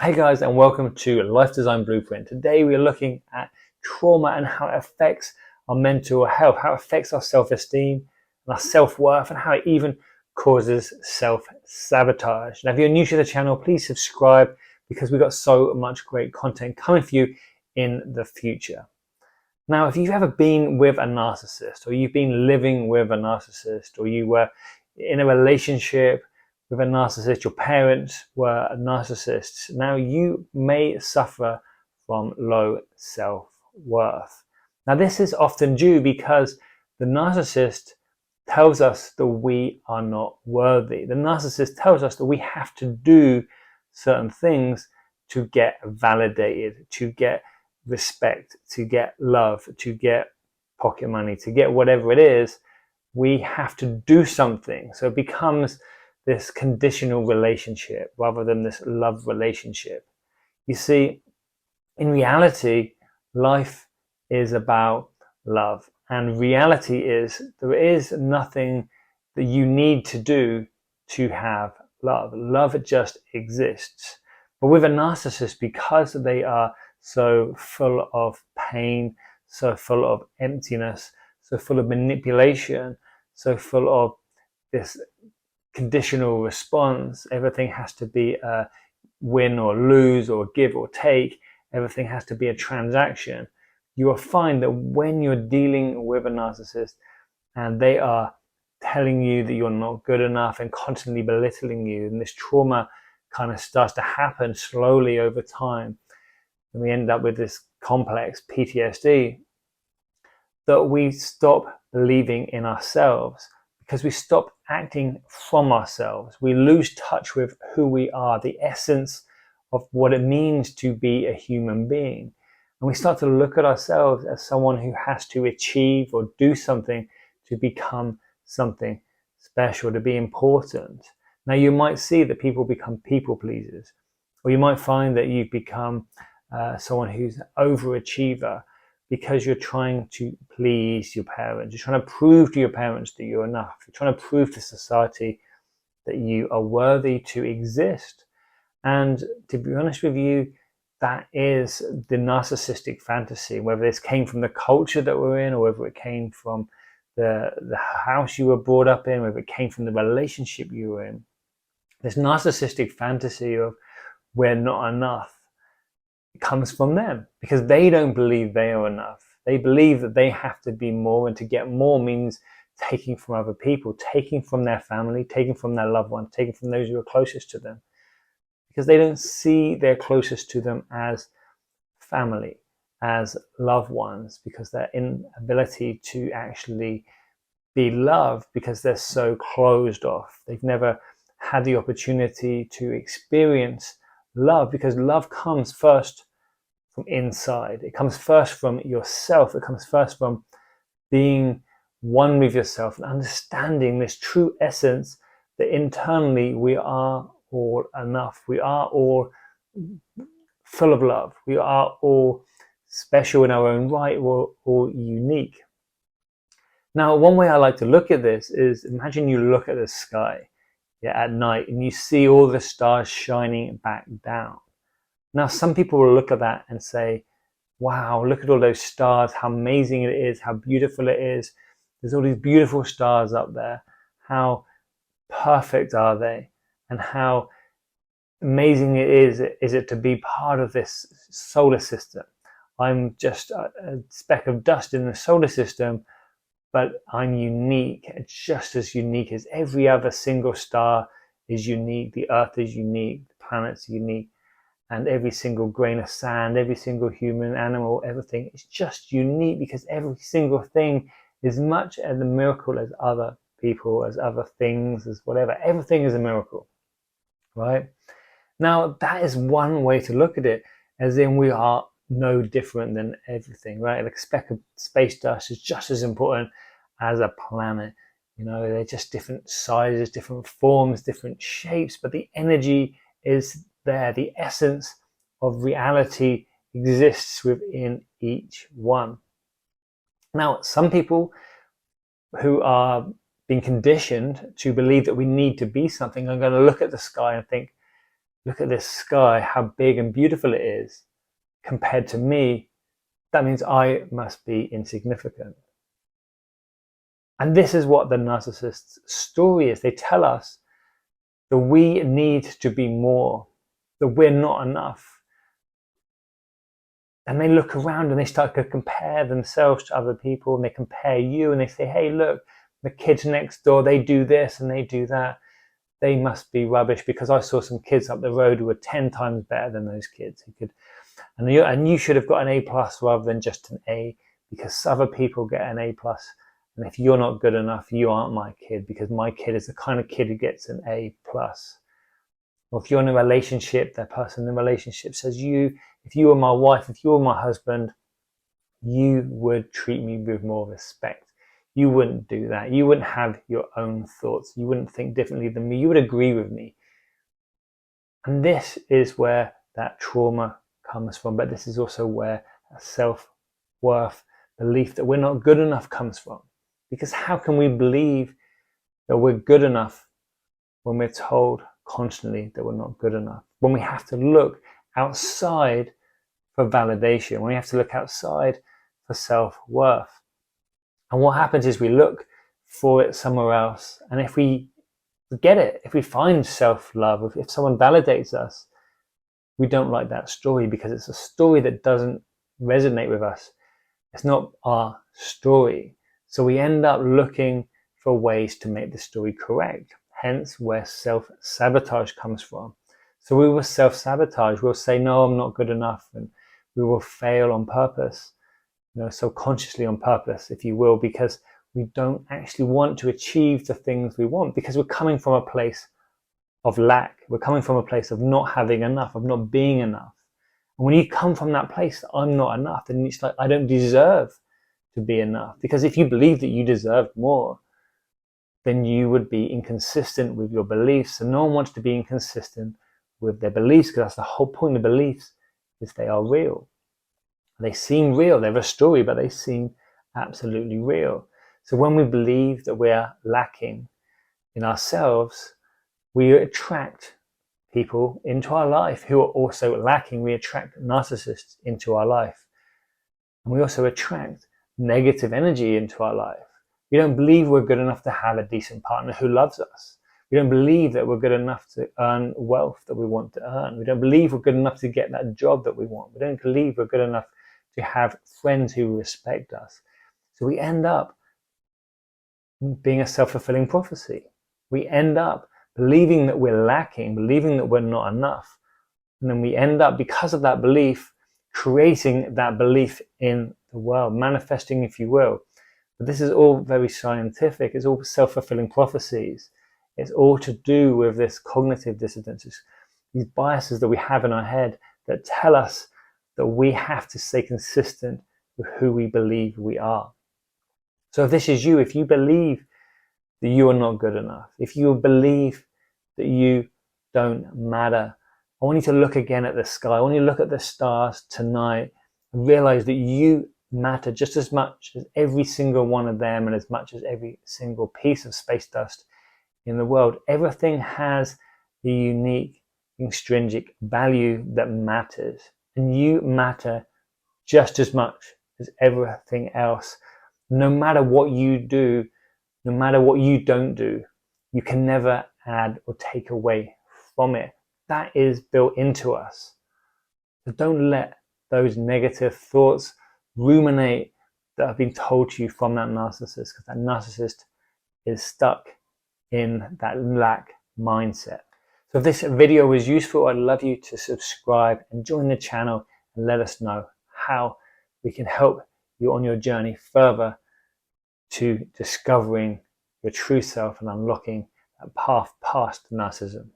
Hey guys, and welcome to Life Design Blueprint. Today we are looking at trauma and how it affects our mental health, how it affects our self-esteem and our self-worth, and how it even causes self-sabotage. Now, if you're new to the channel, please subscribe because we've got so much great content coming for you in the future. Now, if you've ever been with a narcissist, or you've been living with a narcissist, or you were in a relationship with a narcissist, your parents were narcissists, now you may suffer from low self-worth. Now, this is often due because the narcissist tells us that we are not worthy. The narcissist tells us that we have to do certain things to get validated, to get respect, to get love, to get pocket money, to get whatever it is. We have to do something. So it becomes this conditional relationship rather than this love relationship. You see, in reality, life is about love. And reality is there is nothing that you need to do to have love. Love just exists. But with a narcissist, because they are so full of pain, so full of emptiness, so full of manipulation, so full of this conditional response, everything has to be a win or lose or give or take, everything has to be a transaction. You will find that when you're dealing with a narcissist and they are telling you that you're not good enough and constantly belittling you, and this trauma kind of starts to happen slowly over time, and we end up with this complex PTSD, that we stop believing in ourselves because we stop acting from ourselves. We lose touch with who we are, the essence of what it means to be a human being. And we start to look at ourselves as someone who has to achieve or do something to become something special, to be important. Now, you might see that people become people pleasers, or you might find that you've become someone who's an overachiever because you're trying to please your parents. You're trying to prove to your parents that you're enough. You're trying to prove to society that you are worthy to exist. And to be honest with you, that is the narcissistic fantasy, whether this came from the culture that we're in, or whether it came from the house you were brought up in, whether it came from the relationship you were in. This narcissistic fantasy of we're not enough comes from them because they don't believe they are enough. They believe that they have to be more, and to get more means taking from other people, taking from their family, taking from their loved ones, taking from those who are closest to them, because they don't see their closest to them as family, as loved ones, because their inability to actually be loved, because they're so closed off. They've never had the opportunity to experience love, because love comes first from inside. It comes first from yourself. It comes first from being one with yourself and understanding this true essence that internally we are all enough. We are all full of love. We are all special in our own right. We're all unique. Now, one way I like to look at this is, imagine you look at the sky at night and you see all the stars shining back down. Now, some people will look at that and say, wow, look at all those stars, how amazing it is, how beautiful it is. There's all these beautiful stars up there. How perfect are they? And how amazing is it to be part of this solar system. I'm just a speck of dust in the solar system, but I'm unique, just as unique as every other single star is unique. The Earth is unique, the planet's unique. And every single grain of sand, every single human, animal, everything is just unique, because every single thing is much as a miracle as other people, as other things, as whatever. Everything is a miracle, right? Now, that is one way to look at it, as in we are no different than everything, right? Like a speck of space dust is just as important as a planet. You know, they're just different sizes, different forms, different shapes, but the energy is there. The essence of reality exists within each one. Now, some people who are being conditioned to believe that we need to be something are going to look at the sky and think, look at this sky, how big and beautiful it is compared to me, that means I must be insignificant. And this is what the narcissist's story is. They tell us that we need to be more, that we're not enough. And they look around and they start to compare themselves to other people, and they compare you and they say, hey, look, the kids next door, they do this and they do that. They must be rubbish because I saw some kids up the road who were 10 times better than those kids who could, and you should have got an A plus rather than just an A, because other people get an A plus. And if you're not good enough, you aren't my kid, because my kid is the kind of kid who gets an A plus. Or if you're in a relationship, that person in the relationship says, if you were my wife, if you were my husband, you would treat me with more respect. You wouldn't do that. You wouldn't have your own thoughts. You wouldn't think differently than me. You would agree with me. And this is where that trauma comes from. But this is also where a self-worth belief that we're not good enough comes from. Because how can we believe that we're good enough when we're told constantly that we're not good enough? When we have to look outside for validation, when we have to look outside for self-worth. And what happens is we look for it somewhere else. And if we get it, if we find self-love, if someone validates us, we don't like that story because it's a story that doesn't resonate with us. It's not our story. So we end up looking for ways to make the story correct. Hence where self-sabotage comes from. So we will self-sabotage. We'll say, no, I'm not good enough. And we will fail on purpose. Subconsciously on purpose, if you will, because we don't actually want to achieve the things we want, because we're coming from a place of lack. We're coming from a place of not having enough, of not being enough. And when you come from that place, I'm not enough, then it's like, I don't deserve to be enough. Because if you believe that you deserved more, then you would be inconsistent with your beliefs. And no one wants to be inconsistent with their beliefs, because that's the whole point of beliefs, is they are real. They seem real. They're a story, but they seem absolutely real. So when we believe that we're lacking in ourselves, we attract people into our life who are also lacking. We attract narcissists into our life. And we also attract negative energy into our life. We don't believe we're good enough to have a decent partner who loves us. We don't believe that we're good enough to earn wealth that we want to earn. We don't believe we're good enough to get that job that we want. We don't believe we're good enough to have friends who respect us. So we end up being a self-fulfilling prophecy. We end up believing that we're lacking, believing that we're not enough. And then we end up, because of that belief, creating that belief in the world, manifesting, if you will. But this is all very scientific. It's all self-fulfilling prophecies. It's all to do with this cognitive dissonance, these biases that we have in our head that tell us that we have to stay consistent with who we believe we are. So if this is you, if you believe that you are not good enough, if you believe that you don't matter, I want you to look again at the sky. I want you to look at the stars tonight and realize that you matter just as much as every single one of them, and as much as every single piece of space dust in the world. Everything has a unique, intrinsic value that matters. And you matter just as much as everything else. No matter what you do, no matter what you don't do, you can never add or take away from it. That is built into us. So don't let those negative thoughts ruminate that have been told to you from that narcissist, because that narcissist is stuck in that lack mindset. So if this video was useful, I'd love you to subscribe and join the channel and let us know how we can help you on your journey further to discovering your true self and unlocking that path past narcissism.